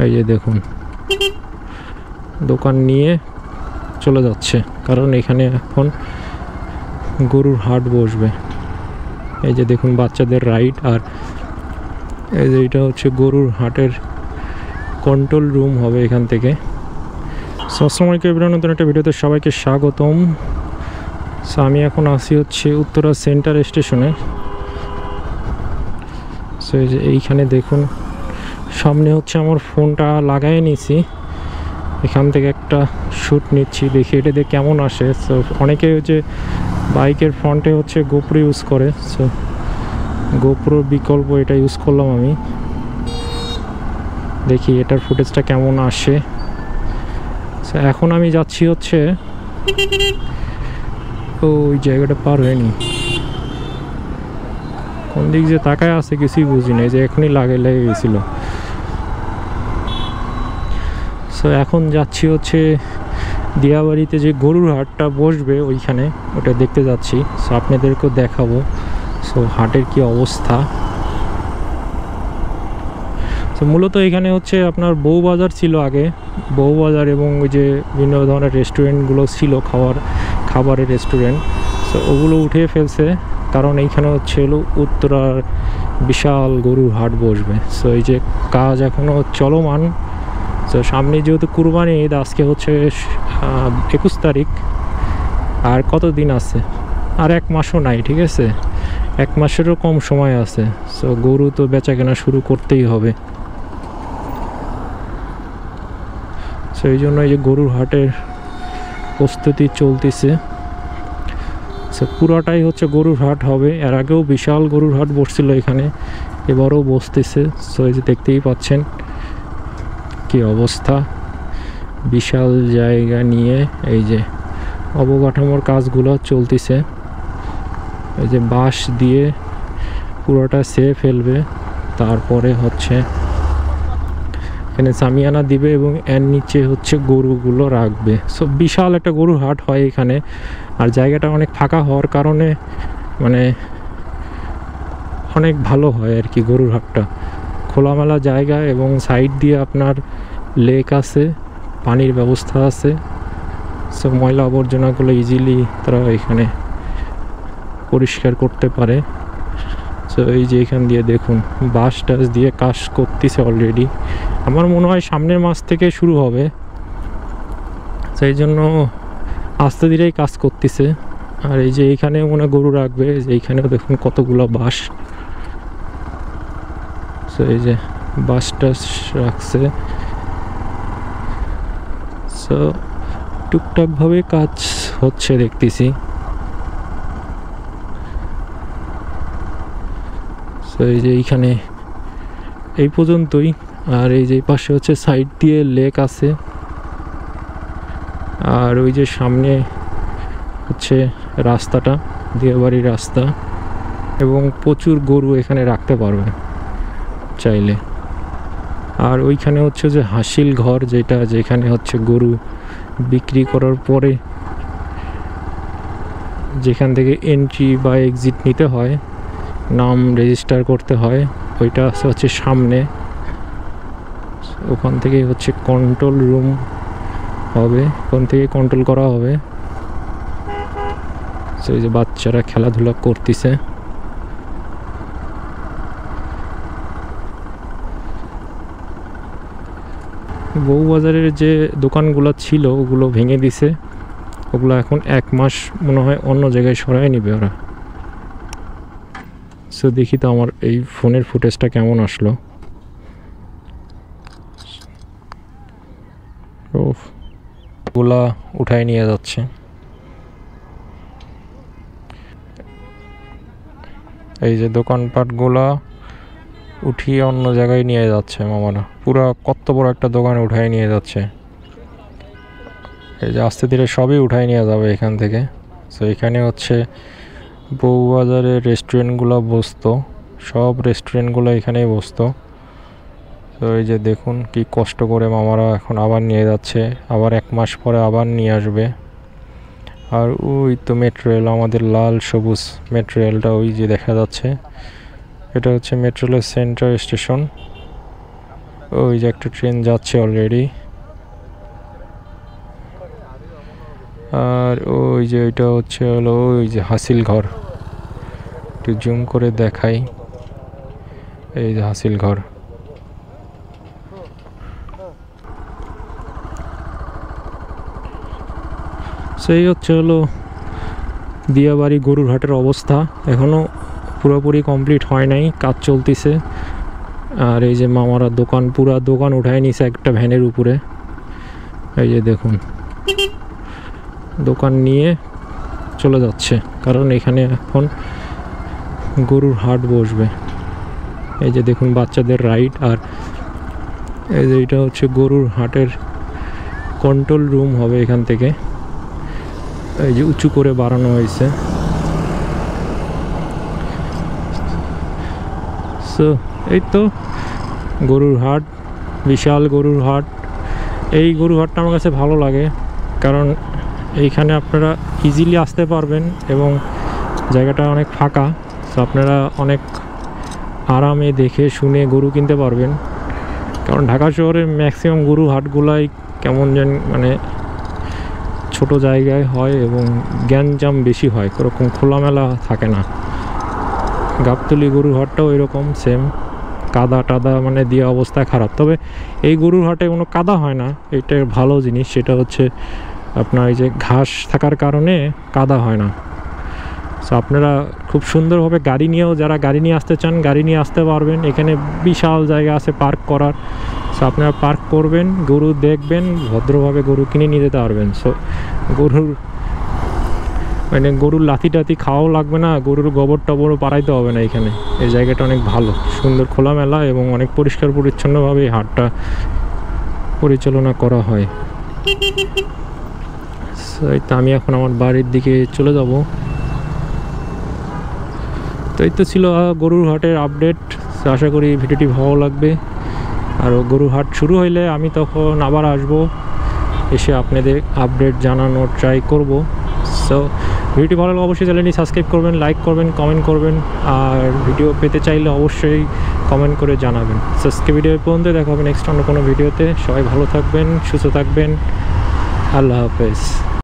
এই যে দেখুন দোকান নিয়ে চলে যাচ্ছে, কারণ এখানে এখন গরুর হাট বসবে। এই যে দেখুন বাচ্চাদের রাইড, আর এই যে এটা হচ্ছে গরুর হাটের কন্ট্রোল রুম হবে এখান থেকে। আসসালামু আলাইকুম এভরিওয়ান, নতুন একটা ভিডিওতে সবাইকে স্বাগতম। সো আমি এখন আসি হচ্ছে উত্তরা সেন্টার স্টেশনে। সো এই যে এইখানে দেখুন সামনে হচ্ছে আমার ফোনটা লাগাই নিয়েছি, এখান থেকে একটা শ্যুট নিচ্ছি, দেখি এটা দিয়ে কেমন আসে। সো অনেকে হচ্ছে বাইকের ফ্রন্টে হচ্ছে গোপ্রো ইউজ করে, সো গোপ্রোর বিকল্প এটা ইউজ করলাম আমি, দেখি এটার ফুটেজটা কেমন আসে। সো এখন আমি যাচ্ছি হচ্ছে ওই জায়গাটা পার হয়নি, কোন দিক যে তাকায় আছে কিছুই বুঝি না, যে এখনই লেগে গেছিলো। সো এখন যাচ্ছি হচ্ছে দিয়াবাড়িতে যে গরুর হাটটা বসবে ওইখানে, ওটা দেখতে যাচ্ছি। সো আপনাদেরকেও দেখাবো সো হাটের কি অবস্থা। সো মূলত এখানে হচ্ছে আপনার বউবাজার ছিল আগে, বউবাজার এবং ওই যে বিভিন্ন ধরনের রেস্টুরেন্টগুলো ছিল, খাবারের রেস্টুরেন্ট। সো ওগুলো উঠিয়ে ফেলছে, কারণ এইখানে হচ্ছে হলো উত্তরার বিশাল গরুর হাট বসবে। সো এই যে কাজ এখনও চলমান। তো সামনে যেহেতু কুরবানি ঈদ, আজকে হচ্ছে 21 তারিখ, আর কত দিন আছে, আর 1 মাসও নাই, ঠিক আছে, 1 মাসেরও কম সময় আছে। সো গরু তো বেচা কেনা শুরু করতেই হবে। সো এই জন্য এই যে গরুর হাটের প্রস্তুতি চলতেছে। সো পুরাটাই হচ্ছে গরুর হাট হবে, এর আগেও বিশাল গরুর হাট বসছিল এখানে, এবারও বসতেছে। সো এই যে দেখতেই পাচ্ছেন কি অবস্থা, বিশাল জায়গা নিয়ে এই যে অবকাঠামোর কাজগুলো চলতেছে। এই যে বাঁশ দিয়ে পুরোটা সেয়ে ফেলবে, তারপরে হচ্ছে এখানে সামিয়ানা দিবে এবং এর নিচে হচ্ছে গরুগুলো রাখবে। সো বিশাল একটা গরুর হাট হয় এখানে, আর জায়গাটা অনেক ফাঁকা হওয়ার কারণে মানে অনেক ভালো হয় আর কি। গরুর হাটটা খোলামেলা জায়গা এবং সাইড দিয়ে আপনার লেক আছে, পানির ব্যবস্থা আছে। সো ময়লা আবর্জনাগুলো ইজিলি তারা এখানে পরিষ্কার করতে পারে। সো এই যে এখান দিয়ে দেখুন বাঁশ টাস দিয়ে কাজ করতেছে অলরেডি, আমার মনে হয় সামনের মাস থেকে শুরু হবে, সেই জন্য আস্তে ধীরেই কাজ করতেছে। আর এই যে এইখানে মনে গরু রাখবে, যে এইখানেও দেখুন কতগুলো বাঁশ। সো এই যে বাঁশ টাস রাখছে। সো টুকটাকভাবে কাজ হচ্ছে দেখতেছি। সো এই যে এইখানে এই পর্যন্তই, আর এই যে পাশে হচ্ছে সাইড দিয়ে লেক আছে, আর ওই যে সামনে হচ্ছে রাস্তাটা দিয়াবাড়ির রাস্তা, এবং প্রচুর গরু এখানে রাখতে পারবে চাইলে। আর ওইখানে হচ্ছে যে হাসিল ঘর, যেখানে হচ্ছে গরু বিক্রি করার পরে যেখান থেকে এন্ট্রি বা এক্সিট নিতে হয়, নাম রেজিস্টার করতে হয়, ওইটা হচ্ছে সামনে। ওখান থেকে হচ্ছে কন্ট্রোল রুম হবে, ওখান থেকে কন্ট্রোল করা হবে। সেই যে বাচ্চারা খেলাধুলা করতেছে। বউবাজারের যে দোকানগুলো ছিল ওগুলো ভেঙে দিছে, ওগুলো এখন 1 মাস মনে হয় অন্য জায়গায় সরাই নিবে ওরা। সো দেখি তো আমার এই ফোনের ফুটেজটা কেমন আসলো। ওগুলা উঠায় নিয়ে যাচ্ছে। এই যে দোকানপাটগুলা উঠিয়ে অন্য জায়গায় নিয়ে যাচ্ছে মামারা, পুরা কত বড় একটা দোকানে উঠায় নিয়ে যাচ্ছে। এই যে আস্তে ধীরে সবই উঠায় নিয়ে যাবে এখান থেকে। সো এখানে হচ্ছে বউবাজারের রেস্টুরেন্টগুলো বসতো, সব রেস্টুরেন্টগুলো এখানেই বসতো। তো এই যে দেখুন কি কষ্ট করে মামারা এখন আবার নিয়ে যাচ্ছে, আবার 1 মাস পরে আবার নিয়ে আসবে। আর ওই তো মেট্রো রেল, আমাদের লাল সবুজ মেট্রো রেলটা ওই যে দেখা যাচ্ছে, এটা হচ্ছে মেট্রো রেলের সেন্ট্রাল স্টেশন। ওই যে একটা ট্রেন যাচ্ছে অলরেডি। আর ওই যে ওইটা হচ্ছে হলো ওই যে হাসিল ঘর, একটু জুম করে দেখাই। এই যে হাসিল ঘর। সেই হচ্ছে হলো দিয়াবাড়ি গরুর হাটের অবস্থা। এখনও পুরোপুরি কমপ্লিট হয় নাই, কাজ চলতেছে। আর এই যে মামারা দোকান, পুরা দোকান উঠায় নিছে একটা ভ্যানের উপরে। এই যে দেখুন, দোকান নিয়ে চলে যাচ্ছে, কারণ এখানে এখন গরুর হাট বসবে। এই যে দেখুন বাচ্চাদের রাইড। আর এই যে এটা হচ্ছে গরুর হাটের কন্ট্রোল রুম হবে এখান থেকে। এই যে উঁচু করে বাড়ানো হয়েছে। সো এই তো গরুর হাট, বিশাল গরুর হাট। এই গরুর হাটটা আমার কাছে ভালো লাগে, কারণ এইখানে আপনারা ইজিলি আসতে পারবেন এবং জায়গাটা অনেক ফাঁকা। তো আপনারা অনেক আরামে দেখে শুনে গরু কিনতে পারবেন। কারণ ঢাকা শহরের ম্যাক্সিমাম গরু হাটগুলাই কেমন যেন মানে ছোট জায়গায় হয় এবং গ্যাঞ্জাম বেশি হয়, ওরকম খোলামেলা থাকে না। গাবতলী গরুর হাটটাও এরকম সেম, কাদা টাদা মানে দিয়ে অবস্থা খারাপ। তবে এই গরুর হাটে কোনো কাদা হয় না, এইটার ভালো জিনিস। সেটা হচ্ছে আপনার এই যে ঘাস থাকার কারণে কাদা হয় না। সো আপনারা খুব সুন্দরভাবে গাড়ি নিয়েও, যারা গাড়ি নিয়ে আসতে চান গাড়ি নিয়ে আসতে পারবেন। এখানে বিশাল জায়গা আছে পার্ক করার। সো আপনারা পার্ক করবেন, গরু দেখবেন, ভদ্রভাবে গরু কিনে নিয়ে যেতে পারবেন। সো গরুর লাথি টাথি খাওয়াও লাগবে না, গরুর গোবর টবরও পাড়াইতে হবে না এখানে। এই জায়গাটা অনেক ভালো, সুন্দর খোলামেলা এবং অনেক পরিষ্কার পরিচ্ছন্নভাবে এই হাটটা পরিচালনা করা হয়। এই তো আমি এখন আমার বাড়ির দিকে চলে যাব। তো এই তো ছিল গরুর হাটের আপডেট। আশা করি ভিডিওটি ভালো লাগবে। আর গরুর হাট শুরু হইলে আমি তখন আবার আসব, এসে আপনাদের আপডেট জানানোর ট্রাই করব। সো ভিডিওটি ভালো লাগলে অবশ্যই চ্যানেলটি সাবস্ক্রাইব করবেন, লাইক করবেন, কমেন্ট করবেন। আর ভিডিও পেতে চাইলে অবশ্যই কমেন্ট করে জানাবেন। সো আজকে ভিডিও পর্যন্ত দেখা হবে নেক্সট অন্য কোনো ভিডিওতে। সবাই ভালো থাকবেন, সুস্থ থাকবেন। আল্লাহ হাফেজ।